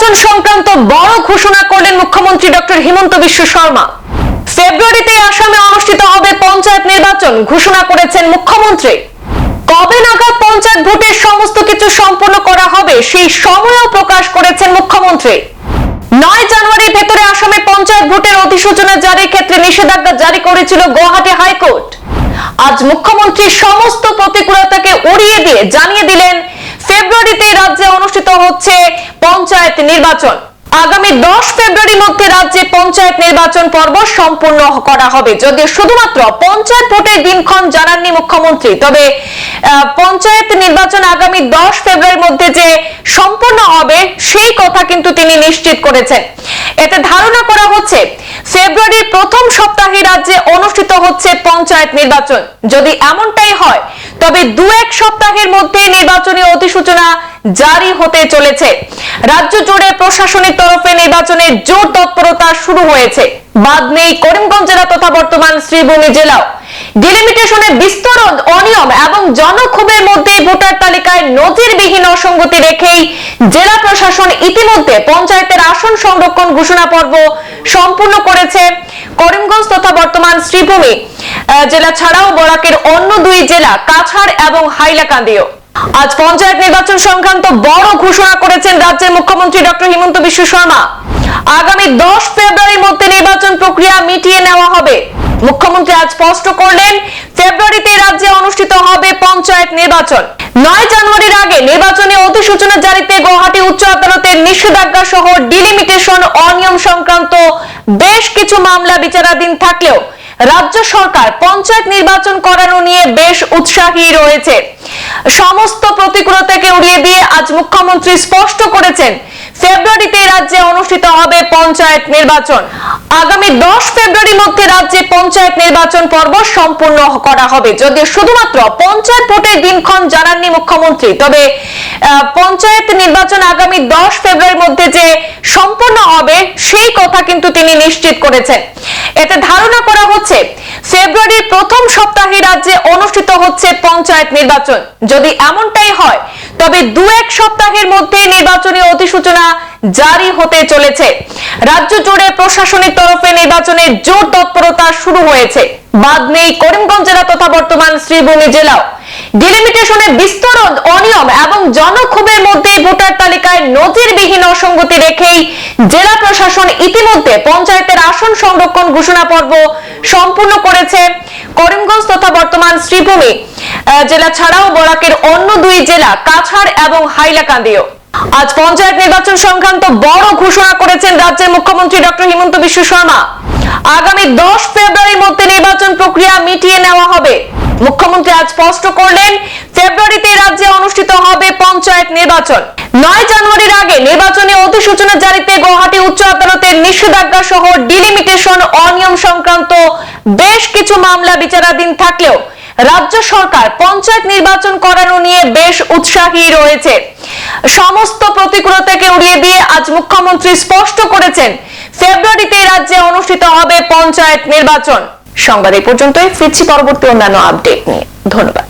নির্বাচন সংক্রান্ত বড় ঘোষণা করলেন মুখ্যমন্ত্রী ডক্টর হিমন্ত বিশ্ব শর্মা। ফেব্রুয়ারিতে আসামে অনুষ্ঠিত হবে পঞ্চায়েত নির্বাচন ঘোষণা করেছেন মুখ্যমন্ত্রী। কবে নাগাদ পঞ্চায়েত ভোটের সমস্ত কিছু সম্পন্ন করা হবে সেই সময়ও প্রকাশ করেছেন মুখ্যমন্ত্রী। 9 জানুয়ারির ভেতরে আসামে পঞ্চায়েত ভোটের অধিসূচনা জারির ক্ষেত্রে নিষেধাজ্ঞা জারি করেছিল গুয়াহাটি হাইকোর্ট। আজ মুখ্যমন্ত্রী সমস্ত প্রতিকূলতাকে উড়িয়ে দিয়ে জানিয়ে দিলেন ফেব্রুয়ারিতে রাজ্যে অনুষ্ঠিত হচ্ছে পঞ্চায়েত নির্বাচন। আগামী 10 ফেব্রুয়ারির মধ্যে রাজ্যে পঞ্চায়েত নির্বাচন পর্ব সম্পূর্ণ করা হবে। যদিও শুধুমাত্র পঞ্চায়েত ভোটের দিনক্ষণ জানাননি মুখ্যমন্ত্রী, তবে পঞ্চায়েত নির্বাচন আগামী 10 ফেব্রুয়ারির মধ্যে যে সম্পূর্ণ হবে সেই কথা কিন্তু তিনি নিশ্চিত করেছেন। এতে ধারণা করা হচ্ছে ফেব্রুয়ারির প্রথম সপ্তাহে রাজ্যে অনুষ্ঠিত হচ্ছে পঞ্চায়েত নির্বাচন। যদি এমনটাই হয় তবে 2-1 সপ্তাহের মধ্যে নির্বাচনী অধিসূচনা জারি হতে চলেছে। রাজ্য জুড়ে প্রশাসনিক তরফে নির্বাচনের জোর তৎপরতা শুরু হয়েছে। বাদ নেই করিমগঞ্জ জেলা তথা বর্তমান শ্রীভূমি জেলাও। ডিলিমিটেশনের বিস্তরণ, অনিয়ম এবং জনক্ষোভের মধ্যে ভোটার তালিকায় নজিরবিহীন অসঙ্গতি রেখেই জেলা প্রশাসন ইতিমধ্যে পঞ্চায়েতের আসন সংরক্ষণ ঘোষণা পর্ব সম্পূর্ণ করেছে। করিমগঞ্জ তথা বর্তমান শ্রীভূমি জেলা ছাড়াও বরাকের অন্য 2 জেলা কাছাড় এবং হাইলাকান্দিও। আজ পঞ্চায়েত নির্বাচন সংক্রান্ত বড় ঘোষণা করেছেন রাজ্যের মুখ্যমন্ত্রী ডক্টর হিমন্ত বিশ্ব শর্মা। আগামী 10 ফেব্রুয়ারির মধ্যে নির্বাচন প্রক্রিয়া মিটিয়ে নেওয়া হবে। মুখ্যমন্ত্রী আজ স্পষ্ট করলেন ফেব্রুয়ারিতে রাজ্যে অনুষ্ঠিত হবে পঞ্চায়েত নির্বাচন। 9 জানুয়ারির আগে নির্বাচনী অধিসূচনা জারিতে গুয়াহাটি উচ্চ আদালতের নিষেধাজ্ঞা সহ ডিলিমিটেশন অনিয়ম সংক্রান্ত বেশ কিছু মামলা বিচারাধীন থাকলেও রাজ্য সরকার পঞ্চায়েত নির্বাচন করানো নিয়ে বেশ উৎসাহী রয়েছে। সমস্ত প্রতিকূলতাকে উড়িয়ে দিয়ে আজ মুখ্যমন্ত্রী স্পষ্ট করেছেন ফেব্রুয়ারিতে রাজ্যে অনুষ্ঠিত হবে পঞ্চায়েত নির্বাচন। আগামী 10 ফেব্রুয়ারির মধ্যে রাজ্যে পঞ্চায়েত নির্বাচন পর্ব সম্পূর্ণ করা হবে। যদিও শুধুমাত্র পঞ্চায়েত ভোটের দিনক্ষণ জানাননি মুখ্যমন্ত্রী, তবে পঞ্চায়েত নির্বাচন আগামী 10 ফেব্রুয়ারির মধ্যে যে সম্পূর্ণ হবে সেই কথা কিন্তু তিনি নিশ্চিত করেছেন। এতে ধারণা করা হচ্ছে ফেব্রুয়ারির প্রথম সপ্তাহে রাজ্যে অনুষ্ঠিত হচ্ছে পঞ্চায়েত নির্বাচন। যদি এমনটাই হয় তবে 2-1 সপ্তাহের মধ্যে নির্বাচনী অধিসূচনা জারি হতে চলেছে। রাজ্য জুড়ে প্রশাসনিক তরফে নির্বাচনের জোর তৎপরতা শুরু হয়েছে। বাদ নেই করিমগঞ্জ জেলা তথা বর্তমান শ্রীভূমি জেলাও। ডিলিমিটেশনের বিস্তরণ, অনিয়ম এবং জনক্ষোভের মধ্যে ভোটার তালিকায় নজিরবিহীন অসঙ্গতি রেখেই জেলা প্রশাসন ইতিমধ্যে পঞ্চায়েতের আসন সংরক্ষণ ঘোষণা পর্ব সম্পূর্ণ করেছে। করিমগঞ্জ তথা বর্তমান শ্রীভূমি জেলা ছাড়াও বরাকের অন্য 2 জেলা কাছাড় এবং হাইলাকান্দিও। আজ পঞ্চায়েত নির্বাচন সংক্রান্ত বড় ঘোষণা করেছেন রাজ্যের মুখ্যমন্ত্রী ডক্টর হিমন্ত বিশ্ব শর্মা। আগামী 10 ফেব্রুয়ারির মধ্যে নির্বাচন প্রক্রিয়া মিটিয়ে নেওয়া হবে। মুখ্যমন্ত্রী আজ স্পষ্ট করলেন ফেব্রুয়ারিতে রাজ্যে অনুষ্ঠিত হবে পঞ্চায়েত নির্বাচন। 9 জানুয়ারির আগে নির্বাচনী অধিসূচনা জারিতে গুয়াহাটি উচ্চ আদালতের নিষেধাজ্ঞা সহ ডিলিমিটেশন অনিয়ম সংক্রান্ত বেশ কিছু মামলা বিচারাধীন থাকলেও রাজ্য সরকার পঞ্চায়েত নির্বাচন করানো নিয়ে বেশ উৎসাহী রয়েছে। সমস্ত প্রতিকূলতাকে উড়িয়ে দিয়ে আজ মুখ্যমন্ত্রী স্পষ্ট করেছেন ফেব্রুয়ারিতে রাজ্যে অনুষ্ঠিত হবে পঞ্চায়েত নির্বাচন। সংবাদ এই পর্যন্তই, ফিরছি পরবর্তী অন্যান্য আপডেট নিয়ে। ধন্যবাদ।